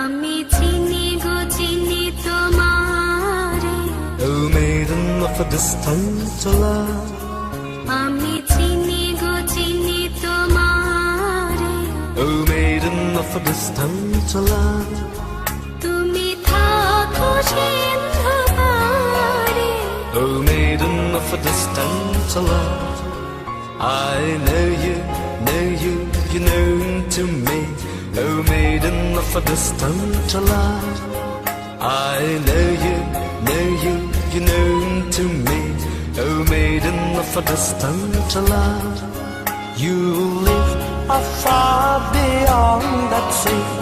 আমি চিনি গো চিনি তোমারে, Oh maiden of a distant love, আমি চিনি গো চিনি তোমারে, oh maiden of a distant love. তুমি থাকো সিন্ধু পারে, Oh maiden of a distant love, I know you, you known to me. Oh maiden of a distant love, I know you, you known to me. Oh maiden of a distant love, you live afar beyond that sea.